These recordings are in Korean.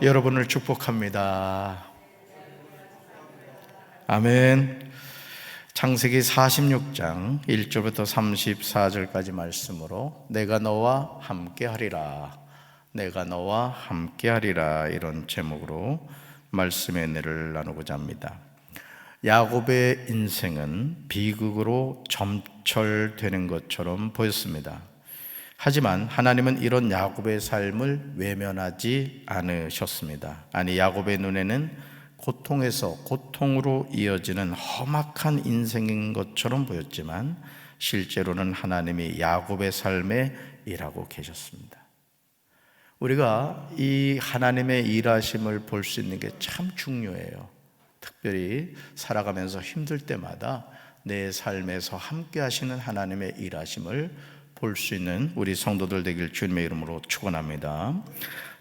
여러분을 축복합니다. 아멘. 창세기 46장 1절부터 34절까지 말씀으로 내가 너와 함께하리라, 내가 너와 함께하리라, 이런 제목으로 말씀의 은혜를 나누고자 합니다. 야곱의 인생은 비극으로 점철되는 것처럼 보였습니다. 하지만 하나님은 이런 야곱의 삶을 외면하지 않으셨습니다. 아니, 야곱의 눈에는 고통에서 고통으로 이어지는 험악한 인생인 것처럼 보였지만 실제로는 하나님이 야곱의 삶에 일하고 계셨습니다. 우리가 이 하나님의 일하심을 볼 수 있는 게 참 중요해요. 특별히 살아가면서 힘들 때마다 내 삶에서 함께 하시는 하나님의 일하심을 볼 수 있는 우리 성도들 되길 주님의 이름으로 축원합니다.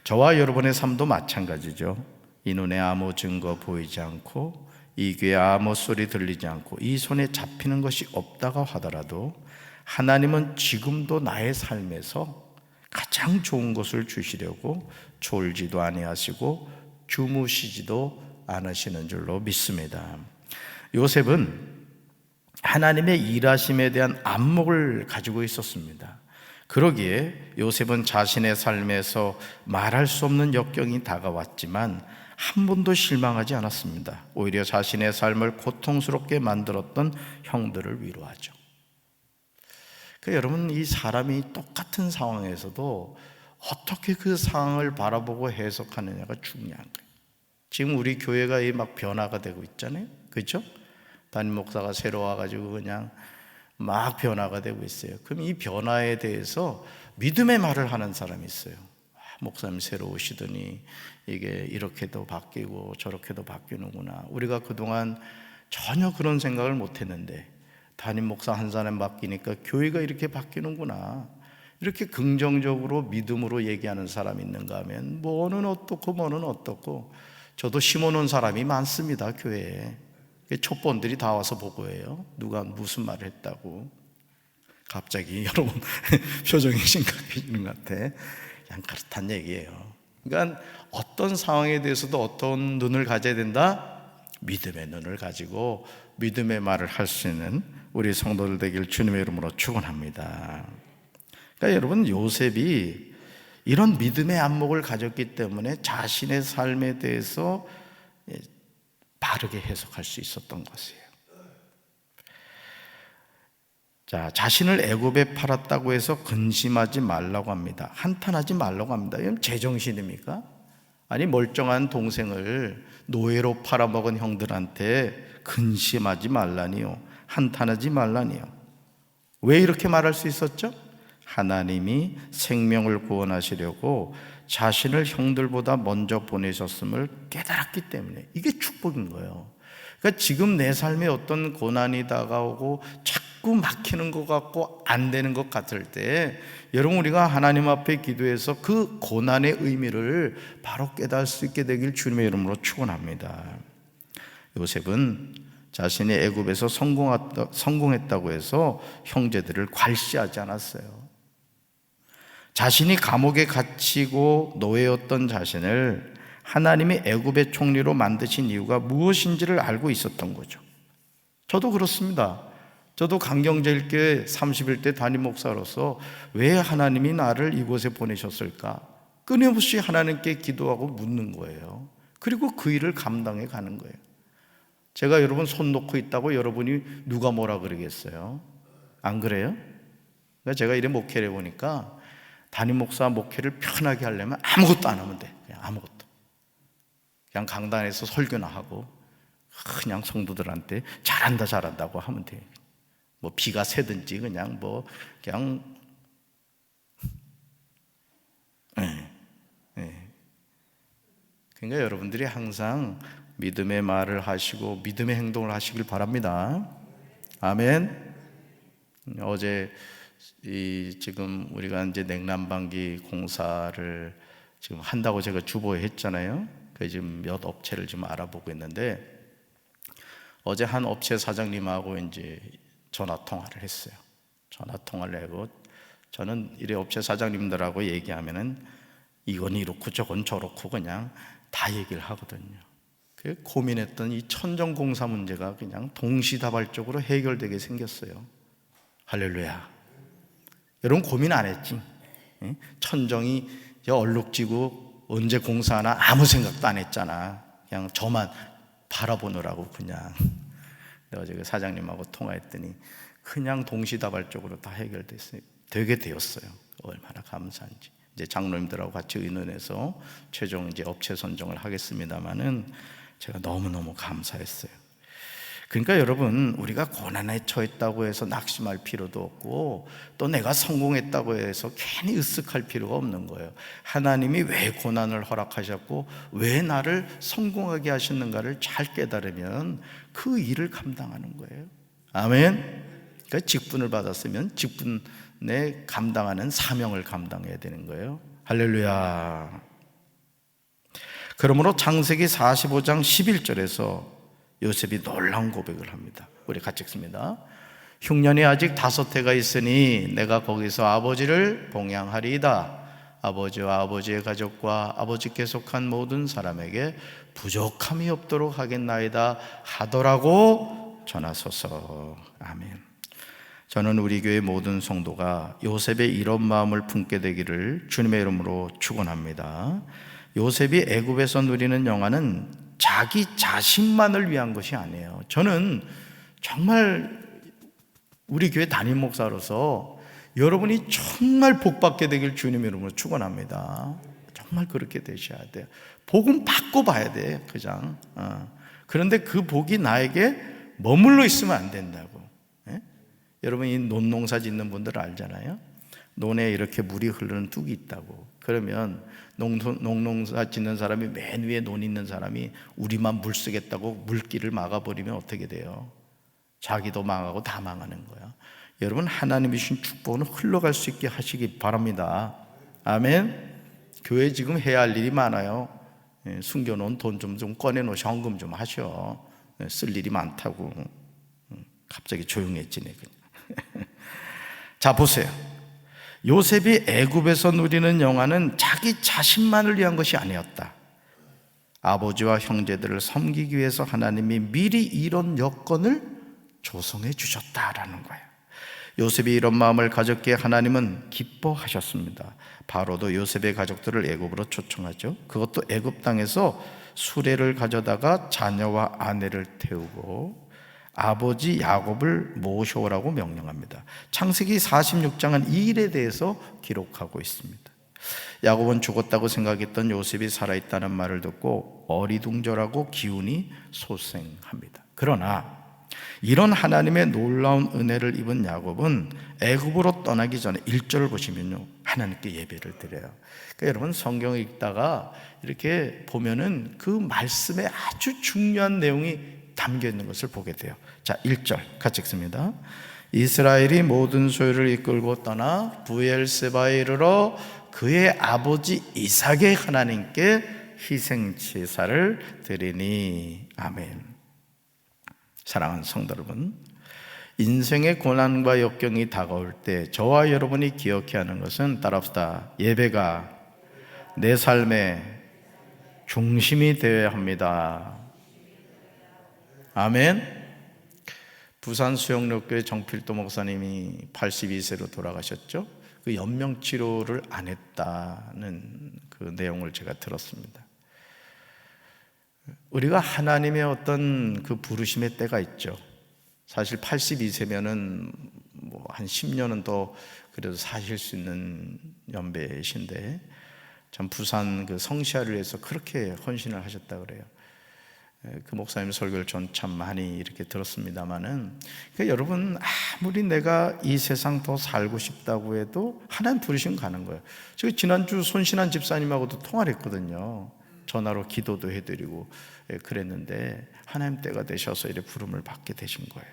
저와 여러분의 삶도 마찬가지죠. 이 눈에 아무 증거 보이지 않고 이 귀에 아무 소리 들리지 않고 이 손에 잡히는 것이 없다고 하더라도 하나님은 지금도 나의 삶에서 가장 좋은 것을 주시려고 졸지도 아니하시고 주무시지도 않으시는 줄로 믿습니다. 요셉은 하나님의 일하심에 대한 안목을 가지고 있었습니다. 그러기에 요셉은 자신의 삶에서 말할 수 없는 역경이 다가왔지만 한 번도 실망하지 않았습니다. 오히려 자신의 삶을 고통스럽게 만들었던 형들을 위로하죠. 여러분, 이 사람이 똑같은 상황에서도 어떻게 그 상황을 바라보고 해석하느냐가 중요한 거예요. 지금 우리 교회가 막 변화가 되고 있잖아요, 그렇죠? 담임 목사가 새로 와가지고 그냥 막 변화가 되고 있어요. 그럼 이 변화에 대해서 믿음의 말을 하는 사람이 있어요. 목사님 새로 오시더니 이게 이렇게도 바뀌고 저렇게도 바뀌는구나. 우리가 그동안 전혀 그런 생각을 못했는데 담임 목사 한 사람 바뀌니까 교회가 이렇게 바뀌는구나. 이렇게 긍정적으로 믿음으로 얘기하는 사람이 있는가 하면 뭐는 어떻고 뭐는 어떻고. 저도 심어놓은 사람이 많습니다, 교회에. 촛본들이 다 와서 보고해요. 누가 무슨 말을 했다고. 갑자기 여러분 표정이 심각해지는 것 같아. 그냥 그렇단 얘기예요. 그러니까 어떤 상황에 대해서도 어떤 눈을 가져야 된다? 믿음의 눈을 가지고 믿음의 말을 할 수 있는 우리 성도들 되길 주님의 이름으로 축원합니다. 그러니까 여러분, 요셉이 이런 믿음의 안목을 가졌기 때문에 자신의 삶에 대해서 바르게 해석할 수 있었던 것이에요. 자신을 애굽에 팔았다고 해서 근심하지 말라고 합니다. 한탄하지 말라고 합니다. 이건 제정신입니까? 아니, 멀쩡한 동생을 노예로 팔아먹은 형들한테 근심하지 말라니요, 한탄하지 말라니요. 왜 이렇게 말할 수 있었죠? 하나님이 생명을 구원하시려고 자신을 형들보다 먼저 보내셨음을 깨달았기 때문에. 이게 축복인 거예요. 그러니까 지금 내 삶에 어떤 고난이 다가오고 자꾸 막히는 것 같고 안 되는 것 같을 때, 여러분, 우리가 하나님 앞에 기도해서 그 고난의 의미를 바로 깨달을 수 있게 되길 주님의 이름으로 축원합니다. 요셉은 자신이 애굽에서 성공했다고 해서 형제들을 괄시하지 않았어요. 자신이 감옥에 갇히고 노예였던 자신을 하나님이 애굽의 총리로 만드신 이유가 무엇인지를 알고 있었던 거죠. 저도 그렇습니다. 저도 강경제일교회 31대 담임 목사로서 왜 하나님이 나를 이곳에 보내셨을까? 끊임없이 하나님께 기도하고 묻는 거예요. 그리고 그 일을 감당해 가는 거예요. 제가 여러분 손 놓고 있다고 여러분이 누가 뭐라 그러겠어요? 안 그래요? 그러니까 제가 이래 목회를 해보니까 담임 목사 목회를 편하게 하려면 아무것도 안 하면 돼. 그냥 아무것도. 그냥 강단에서 설교나 하고 그냥 성도들한테 잘한다 잘한다고 하면 돼. 뭐 비가 새든지 그냥 그러니까 여러분들이 항상 믿음의 말을 하시고 믿음의 행동을 하시길 바랍니다. 아멘. 어제 지금 우리가 이제 냉난방기 공사를 지금 한다고 제가 주보에 했잖아요. 지금 몇 업체를 지금 알아보고 있는데, 어제 한 업체 사장님하고 이제 전화 통화를 했어요. 전화 통화를 하고 저는 이래 업체 사장님들하고 얘기하면은 이건 이렇고 저건 저렇고 그냥 다 얘기를 하거든요. 그 고민했던 이 천정공사 문제가 그냥 동시다발적으로 해결되게 생겼어요. 할렐루야. 여러분 고민 안 했지? 천정이 얼룩지고 언제 공사하나 아무 생각도 안 했잖아. 그냥 저만 바라보느라고 그냥. 내가 어제 사장님하고 통화했더니 그냥 동시다발적으로 다 해결됐어요. 되게 되었어요. 얼마나 감사한지. 이제 장로님들하고 같이 의논해서 최종 이제 업체 선정을 하겠습니다만은 제가 너무너무 감사했어요. 그러니까 여러분, 우리가 고난에 처했다고 해서 낙심할 필요도 없고 또 내가 성공했다고 해서 괜히 으쓱할 필요가 없는 거예요. 하나님이 왜 고난을 허락하셨고 왜 나를 성공하게 하셨는가를 잘 깨달으면 그 일을 감당하는 거예요. 아멘. 그러니까 직분을 받았으면 직분에 감당하는 사명을 감당해야 되는 거예요. 할렐루야. 그러므로 창세기 45장 11절에서 요셉이 놀라운 고백을 합니다. 우리 같이 읽습니다. 흉년이 아직 5해가 있으니 내가 거기서 아버지를 봉양하리이다. 아버지와 아버지의 가족과 아버지께 속한 모든 사람에게 부족함이 없도록 하겠나이다 하더라고 전하소서. 아멘. 저는 우리 교회 모든 성도가 요셉의 이런 마음을 품게 되기를 주님의 이름으로 축원합니다. 요셉이 애굽에서 누리는 영화는 자기 자신만을 위한 것이 아니에요. 저는 정말 우리 교회 담임 목사로서 여러분이 정말 복받게 되길 주님의 이름으로 축원합니다. 정말 그렇게 되셔야 돼요. 복은 받고 봐야 돼, 그냥. 그런데 그 복이 나에게 머물러 있으면 안 된다고. 여러분 이 논농사 짓는 분들 알잖아요. 논에 이렇게 물이 흐르는 뚝이 있다고. 그러면 농농사 짓는 사람이 맨 위에 논 있는 사람이 우리만 물 쓰겠다고 물길을 막아버리면 어떻게 돼요? 자기도 망하고 다 망하는 거야. 여러분 하나님이 주신 축복은 흘러갈 수 있게 하시기 바랍니다. 아멘. 교회 지금 해야 할 일이 많아요. 숨겨놓은 돈 좀 꺼내놓으셔. 헌금 좀 하셔. 쓸 일이 많다고. 갑자기 조용해지네 그냥. 자 보세요. 요셉이 애굽에서 누리는 영화는 자기 자신만을 위한 것이 아니었다. 아버지와 형제들을 섬기기 위해서 하나님이 미리 이런 여건을 조성해 주셨다라는 거예요. 요셉이 이런 마음을 가졌기에 하나님은 기뻐하셨습니다. 바로도 요셉의 가족들을 애굽으로 초청하죠. 그것도 애굽 땅에서 수레를 가져다가 자녀와 아내를 태우고 아버지 야곱을 모셔오라고 명령합니다. 창세기 46장은 이 일에 대해서 기록하고 있습니다. 야곱은 죽었다고 생각했던 요셉이 살아있다는 말을 듣고 어리둥절하고 기운이 솟생합니다. 그러나 이런 하나님의 놀라운 은혜를 입은 야곱은 애굽으로 떠나기 전에 1절을 보시면요, 하나님께 예배를 드려요. 그러니까 여러분 성경을 읽다가 이렇게 보면은 그 말씀에 아주 중요한 내용이 담겨 있는 것을 보게 돼요. 자, 1절 같이 읽습니다. 이스라엘이 모든 소유를 이끌고 떠나 브엘세바에 이르러 그의 아버지 이삭의 하나님께 희생 제사를 드리니. 아멘. 사랑하는 성도 여러분, 인생의 고난과 역경이 다가올 때 저와 여러분이 기억해야 하는 것은 따라합시다. 예배가 내 삶의 중심이 되어야 합니다. 아멘. 부산 수영록교회 정필도 목사님이 82세로 돌아가셨죠. 그 연명치료를 안 했다는 그 내용을 제가 들었습니다. 우리가 하나님의 어떤 그 부르심의 때가 있죠. 사실 82세면은 뭐 한 10년은 더 그래도 사실 수 있는 연배이신데 참 부산 그 성시아를 위해서 그렇게 헌신을 하셨다 그래요. 그 목사님 설교를 전 참 많이 이렇게 들었습니다만은, 그러니까 여러분 아무리 내가 이 세상 더 살고 싶다고 해도 하나님 부르시면 가는 거예요. 제가 지난주 손신한 집사님하고도 통화를 했거든요. 전화로 기도도 해드리고 그랬는데 하나님 때가 되셔서 이렇게 부름을 받게 되신 거예요.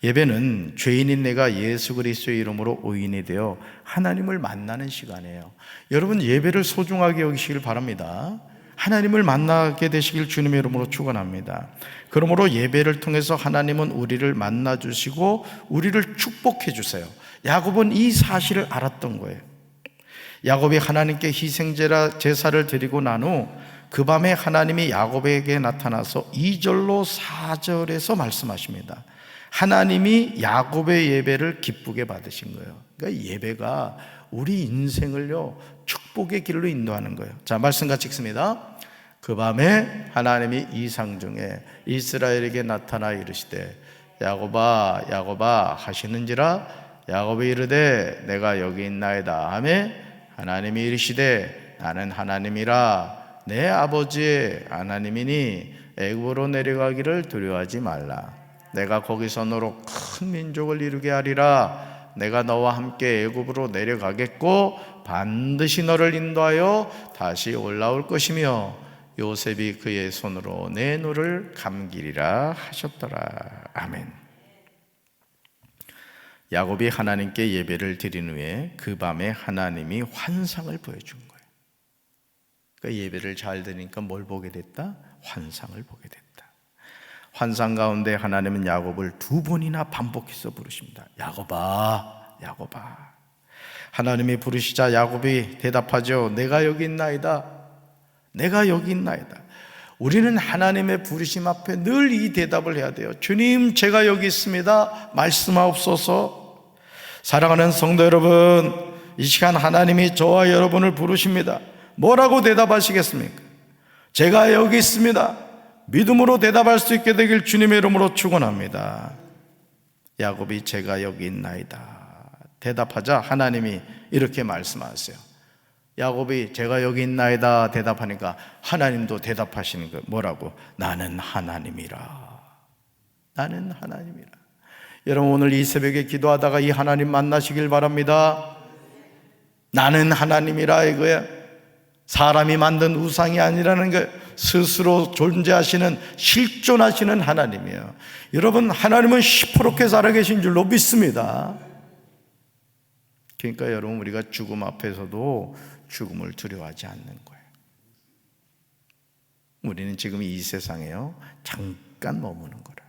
예배는 죄인인 내가 예수 그리스도의 이름으로 의인이 되어 하나님을 만나는 시간이에요. 여러분 예배를 소중하게 여기시길 바랍니다. 하나님을 만나게 되시길 주님의 이름으로 축원합니다. 그러므로 예배를 통해서 하나님은 우리를 만나 주시고 우리를 축복해 주세요. 야곱은 이 사실을 알았던 거예요. 야곱이 하나님께 제사를 드리고 난 후 그 밤에 하나님이 야곱에게 나타나서 2절로 4절에서 말씀하십니다. 하나님이 야곱의 예배를 기쁘게 받으신 거예요. 그러니까 예배가 우리 인생을요 축복의 길로 인도하는 거예요. 자, 말씀 같이 읽습니다. 그 밤에 하나님이 이상 중에 이스라엘에게 나타나 이르시되 야곱아 야곱아 하시는지라 야곱이 이르되 내가 여기 있나이다 하매 하나님이 이르시되 나는 하나님이라 내 아버지의 하나님이니 애굽으로 내려가기를 두려워하지 말라. 내가 거기서 너로 큰 민족을 이루게 하리라. 내가 너와 함께 애굽으로 내려가겠고 반드시 너를 인도하여 다시 올라올 것이며 요셉이 그의 손으로 내 눈을 감기리라 하셨더라. 아멘. 야곱이 하나님께 예배를 드린 후에 그 밤에 하나님이 환상을 보여준 거예요. 그러니까 예배를 잘 드리니까 뭘 보게 됐다? 환상을 보게 됐다. 환상 가운데 하나님은 야곱을 2번이나 반복해서 부르십니다. 야곱아 야곱아. 하나님이 부르시자 야곱이 대답하죠. 내가 여기 있나이다. 내가 여기 있나이다. 우리는 하나님의 부르심 앞에 늘 이 대답을 해야 돼요. 주님, 제가 여기 있습니다. 말씀하옵소서. 사랑하는 성도 여러분, 이 시간 하나님이 저와 여러분을 부르십니다. 뭐라고 대답하시겠습니까? 제가 여기 있습니다. 믿음으로 대답할 수 있게 되길 주님의 이름으로 축원합니다. 야곱이 제가 여기 있나이다 대답하자 하나님이 이렇게 말씀하세요. 야곱이 제가 여기 있나이다 대답하니까 하나님도 대답하시는 거예요. 뭐라고? 나는 하나님이라. 나는 하나님이라. 여러분, 오늘 이 새벽에 기도하다가 이 하나님 만나시길 바랍니다. 나는 하나님이라 이거야. 사람이 만든 우상이 아니라는 게 스스로 존재하시는 실존하시는 하나님이에요. 여러분, 하나님은 시퍼렇게 살아계신 줄로 믿습니다. 그러니까 여러분, 우리가 죽음 앞에서도 죽음을 두려워하지 않는 거예요. 우리는 지금 이 세상에요 잠깐 머무는 거라.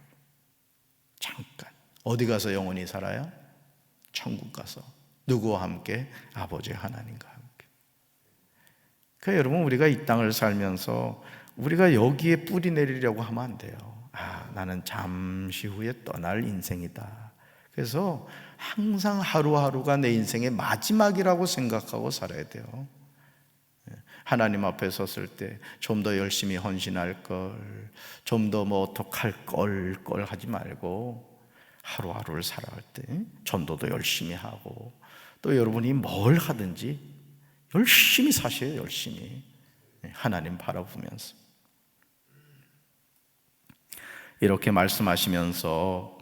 잠깐. 어디 가서 영원히 살아요? 천국 가서. 누구와 함께? 아버지 하나님과 함께. 그러니까 여러분, 우리가 이 땅을 살면서 우리가 여기에 뿌리 내리려고 하면 안 돼요. 나는 잠시 후에 떠날 인생이다. 그래서 항상 하루하루가 내 인생의 마지막이라고 생각하고 살아야 돼요. 하나님 앞에 섰을 때 좀 더 열심히 헌신할 걸, 좀 더 뭐 어떡할 걸 하지 말고 하루하루를 살아갈 때 전도도 열심히 하고, 또 여러분이 뭘 하든지 열심히 사셔요. 열심히 하나님 바라보면서. 이렇게 말씀하시면서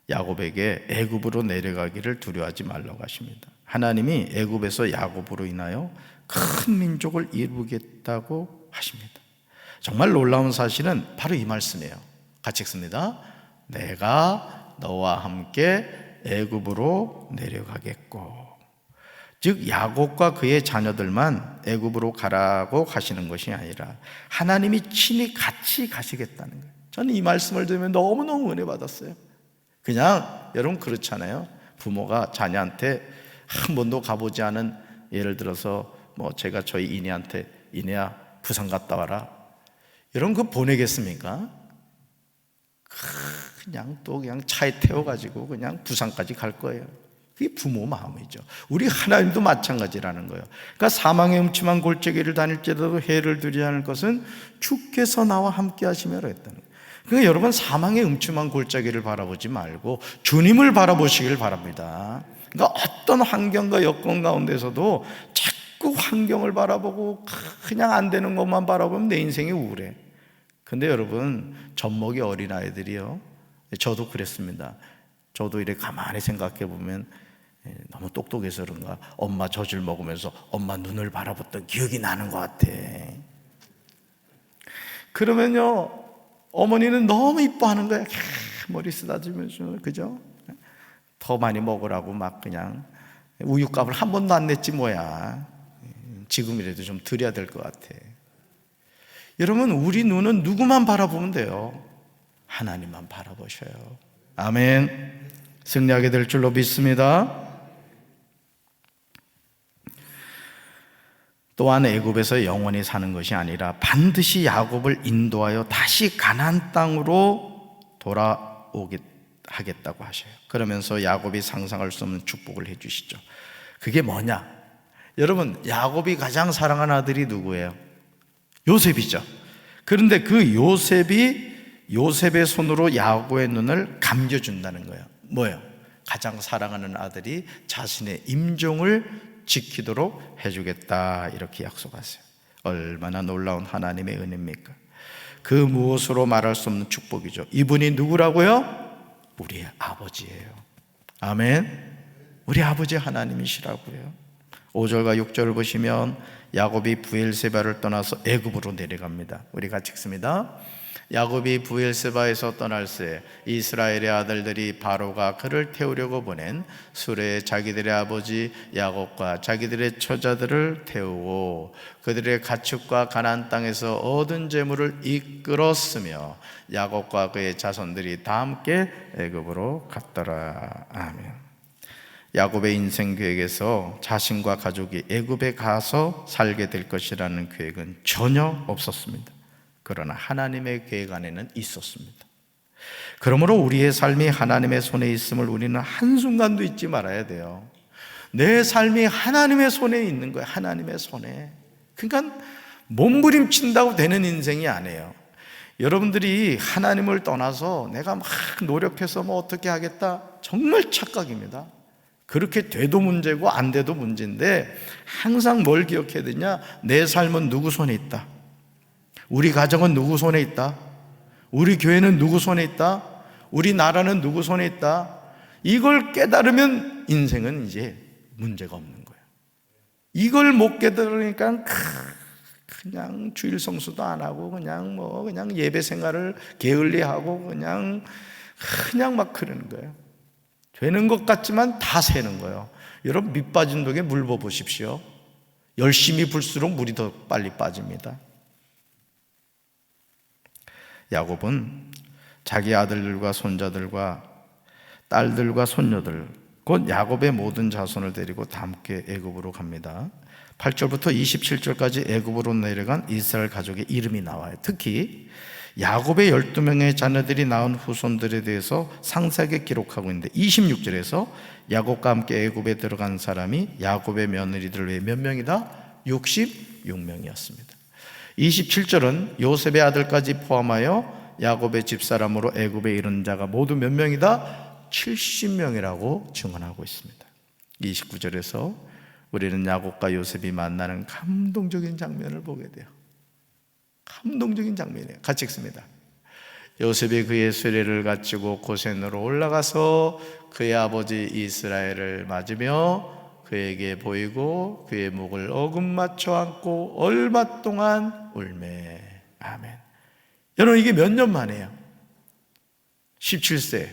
야곱에게 애굽으로 내려가기를 두려워하지 말라고 하십니다. 하나님이 애굽에서 야곱으로 인하여 큰 민족을 이루겠다고 하십니다. 정말 놀라운 사실은 바로 이 말씀이에요. 같이 읽습니다. 내가 너와 함께 애굽으로 내려가겠고. 즉 야곱과 그의 자녀들만 애굽으로 가라고 가시는 것이 아니라 하나님이 친히 같이 가시겠다는 거예요. 저는 이 말씀을 들으면 너무너무 은혜 받았어요. 그냥 여러분 그렇잖아요. 부모가 자녀한테 한 번도 가보지 않은, 예를 들어서 뭐 제가 저희 이내한테 이내야 부산 갔다 와라, 여러분 그거 보내겠습니까? 그냥 또 그냥 차에 태워가지고 그냥 부산까지 갈 거예요. 그게 부모 마음이죠. 우리 하나님도 마찬가지라는 거예요. 그러니까 사망의 음침한 골짜기를 다닐지라도 해를 두지 않을 것은 주께서 나와 함께 하시며라 했다는 거예요. 그러니까 여러분, 사망의 음침한 골짜기를 바라보지 말고 주님을 바라보시길 바랍니다. 그러니까 어떤 환경과 여건 가운데서도 자꾸 환경을 바라보고 그냥 안 되는 것만 바라보면 내 인생이 우울해. 근데 여러분, 젖먹이 어린아이들이요, 저도 그랬습니다. 저도 이렇게 가만히 생각해 보면 너무 똑똑해서 그런가 엄마 젖을 먹으면서 엄마 눈을 바라봤던 기억이 나는 것 같아. 그러면요, 어머니는 너무 이뻐하는 거야. 머리 쓰다듬으면서, 그죠? 더 많이 먹으라고 막 그냥 우유값을 한 번도 안 냈지 뭐야. 지금이라도 좀 드려야 될 것 같아. 여러분, 우리 눈은 누구만 바라보면 돼요? 하나님만 바라보셔요. 아멘. 승리하게 될 줄로 믿습니다. 또한 애굽에서 영원히 사는 것이 아니라 반드시 야곱을 인도하여 다시 가나안 땅으로 돌아오게 하겠다고 하셔요. 그러면서 야곱이 상상할 수 없는 축복을 해주시죠. 그게 뭐냐? 여러분, 야곱이 가장 사랑하는 아들이 누구예요? 요셉이죠. 그런데 그 요셉의 손으로 야곱의 눈을 감겨준다는 거예요. 뭐예요? 가장 사랑하는 아들이 자신의 임종을 지키도록 해주겠다, 이렇게 약속하세요. 얼마나 놀라운 하나님의 은혜입니까? 그 무엇으로 말할 수 없는 축복이죠. 이분이 누구라고요? 우리의 아버지예요. 아멘. 우리 아버지 하나님이시라고요. 5절과 6절을 보시면 야곱이 브엘세바를 떠나서 애굽으로 내려갑니다. 우리 같이 읽습니다. 야곱이 브엘세바에서 떠날새 이스라엘의 아들들이 바로가 그를 태우려고 보낸 수레에 자기들의 아버지 야곱과 자기들의 처자들을 태우고 그들의 가축과 가나안 땅에서 얻은 재물을 이끌었으며 야곱과 그의 자손들이 다 함께 애굽으로 갔더라. 아멘. 야곱의 인생 계획에서 자신과 가족이 애굽에 가서 살게 될 것이라는 계획은 전혀 없었습니다. 그러나 하나님의 계획 안에는 있었습니다. 그러므로 우리의 삶이 하나님의 손에 있음을 우리는 한순간도 잊지 말아야 돼요. 내 삶이 하나님의 손에 있는 거예요. 하나님의 손에. 그러니까 몸부림친다고 되는 인생이 아니에요. 여러분들이 하나님을 떠나서 내가 막 노력해서 뭐 어떻게 하겠다, 정말 착각입니다. 그렇게 돼도 문제고 안 돼도 문제인데, 항상 뭘 기억해야 되냐? 내 삶은 누구 손에 있다. 우리 가정은 누구 손에 있다. 우리 교회는 누구 손에 있다. 우리 나라는 누구 손에 있다. 이걸 깨달으면 인생은 이제 문제가 없는 거예요. 이걸 못 깨달으니까 그냥 주일 성수도 안 하고 그냥 예배 생활을 게을리하고 그냥 막 그러는 거예요. 되는 것 같지만 다 새는 거예요. 여러분, 밑 빠진 독에 물 부어 보십시오. 열심히 불수록 물이 더 빨리 빠집니다. 야곱은 자기 아들들과 손자들과 딸들과 손녀들, 곧 야곱의 모든 자손을 데리고 다 함께 애굽으로 갑니다. 8절부터 27절까지 애굽으로 내려간 이스라엘 가족의 이름이 나와요. 특히 야곱의 12명의 자녀들이 낳은 후손들에 대해서 상세하게 기록하고 있는데, 26절에서 야곱과 함께 애굽에 들어간 사람이 야곱의 며느리들 외에 몇 명이다? 66명이었습니다. 27절은 요셉의 아들까지 포함하여 야곱의 집사람으로 애굽에 이른 자가 모두 몇 명이다? 70명이라고 증언하고 있습니다. 29절에서 우리는 야곱과 요셉이 만나는 감동적인 장면을 보게 돼요. 감동적인 장면이에요. 같이 읽습니다. 요셉이 그의 수레를 갖추고 고센으로 올라가서 그의 아버지 이스라엘을 맞으며 그에게 보이고 그의 목을 어금맞춰 안고 얼마 동안 울매. 아멘. 여러분, 이게 몇 년 만이에요? 17세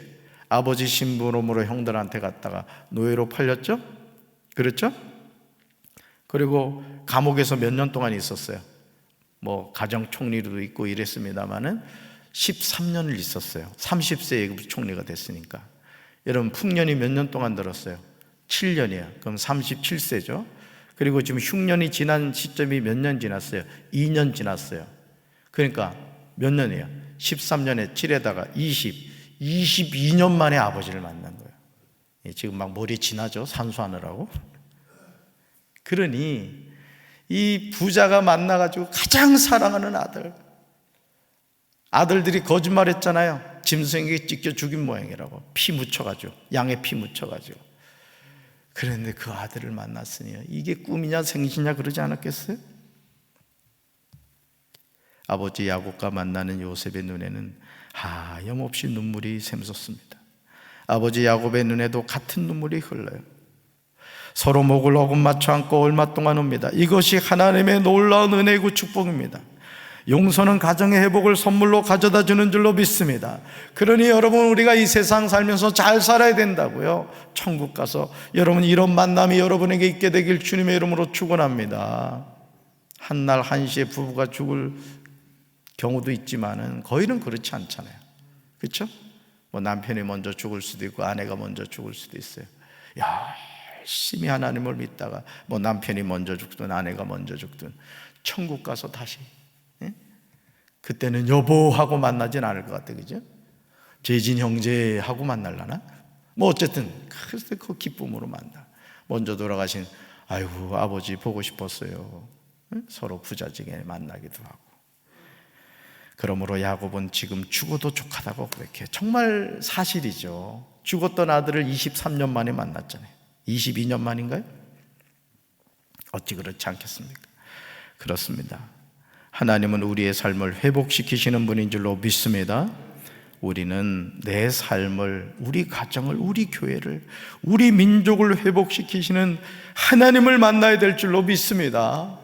아버지 심부름으로 형들한테 갔다가 노예로 팔렸죠? 그렇죠? 그리고 감옥에서 몇 년 동안 있었어요. 뭐 가정 총리도 있고 이랬습니다마는 13년을 있었어요. 30세 애굽 총리가 됐으니까. 여러분, 풍년이 몇 년 동안 들었어요? 7년이에요. 그럼 37세죠. 그리고 지금 흉년이 지난 시점이 몇 년 지났어요? 2년 지났어요. 그러니까 몇 년이에요? 13년에 7에다가 22년 만에 아버지를 만난 거예요. 지금 막 머리 지나죠? 산수하느라고. 그러니 이 부자가 만나가지고 가장 사랑하는 아들들이 거짓말했잖아요. 짐승에게 찢겨 죽인 모양이라고. 피 묻혀가지고, 양에 피 묻혀가지고. 그런데 그 아들을 만났으니 이게 꿈이냐 생시냐 그러지 않았겠어요? 아버지 야곱과 만나는 요셉의 눈에는 하염없이 눈물이 샘솟습니다. 아버지 야곱의 눈에도 같은 눈물이 흘러요. 서로 목을 어금맞춰 안고 얼마 동안 옵니다. 이것이 하나님의 놀라운 은혜이고 축복입니다. 용서는 가정의 회복을 선물로 가져다 주는 줄로 믿습니다. 그러니 여러분, 우리가 이 세상 살면서 잘 살아야 된다고요. 천국 가서 여러분, 이런 만남이 여러분에게 있게 되길 주님의 이름으로 축원합니다. 한날 한시에 부부가 죽을 경우도 있지만은 거의는 그렇지 않잖아요. 그렇죠? 뭐 남편이 먼저 죽을 수도 있고 아내가 먼저 죽을 수도 있어요. 열심히 하나님을 믿다가 뭐 남편이 먼저 죽든 아내가 먼저 죽든 천국 가서 다시, 그때는 여보하고 만나진 않을 것 같아, 그죠? 재진 형제하고 만날라나? 뭐 어쨌든 그래서 그 기쁨으로 만나. 먼저 돌아가신 아이고 아버지 보고 싶었어요. 서로 부자지게 만나기도 하고. 그러므로 야곱은 지금 죽어도 족하다고 그렇게, 정말 사실이죠. 죽었던 아들을 23년 만에 만났잖아요. 22년 만인가요? 어찌 그렇지 않겠습니까? 그렇습니다. 하나님은 우리의 삶을 회복시키시는 분인 줄로 믿습니다. 우리는 내 삶을, 우리 가정을, 우리 교회를, 우리 민족을 회복시키시는 하나님을 만나야 될 줄로 믿습니다.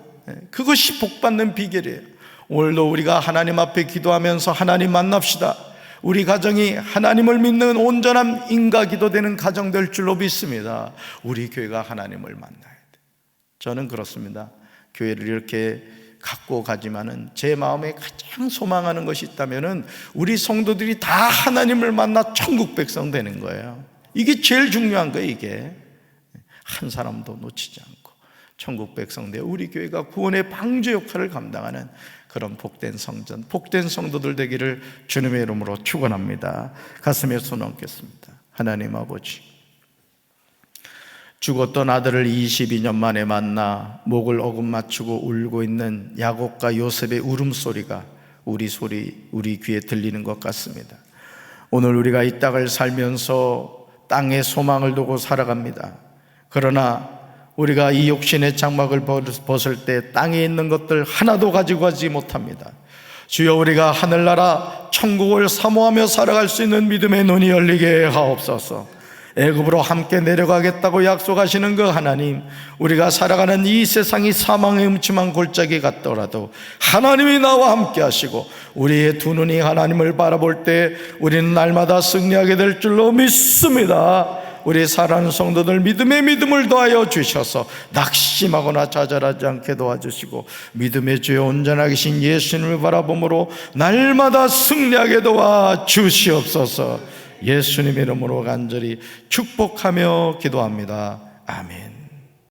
그것이 복받는 비결이에요. 오늘도 우리가 하나님 앞에 기도하면서 하나님 만납시다. 우리 가정이 하나님을 믿는 온전한 인가기도 되는 가정 될 줄로 믿습니다. 우리 교회가 하나님을 만나야 돼. 저는 그렇습니다. 교회를 이렇게 갖고 가지만은 제 마음에 가장 소망하는 것이 있다면은 우리 성도들이 다 하나님을 만나 천국 백성 되는 거예요. 이게 제일 중요한 거예요. 이게 한 사람도 놓치지 않고 천국 백성 되어 우리 교회가 구원의 방주 역할을 감당하는 그런 복된 성전, 복된 성도들 되기를 주님의 이름으로 축원합니다. 가슴에 손 얹겠습니다. 하나님 아버지, 죽었던 아들을 22년 만에 만나 목을 어긋맞추고 울고 있는 야곱과 요셉의 울음소리가 우리 귀에 들리는 것 같습니다. 오늘 우리가 이 땅을 살면서 땅에 소망을 두고 살아갑니다. 그러나 우리가 이 육신의 장막을 벗을 때 땅에 있는 것들 하나도 가지고 가지 못합니다. 주여, 우리가 하늘나라 천국을 사모하며 살아갈 수 있는 믿음의 눈이 열리게 하옵소서. 애굽으로 함께 내려가겠다고 약속하시는 그 하나님, 우리가 살아가는 이 세상이 사망의 음침한 골짜기 같더라도 하나님이 나와 함께 하시고 우리의 두 눈이 하나님을 바라볼 때 우리는 날마다 승리하게 될 줄로 믿습니다. 우리 사랑하는 성도들 믿음의 믿음을 더하여 주셔서 낙심하거나 좌절하지 않게 도와주시고 믿음의 주여 온전하게 계신 예수님을 바라봄으로 날마다 승리하게 도와주시옵소서. 예수님 이름으로 간절히 축복하며 기도합니다. 아멘.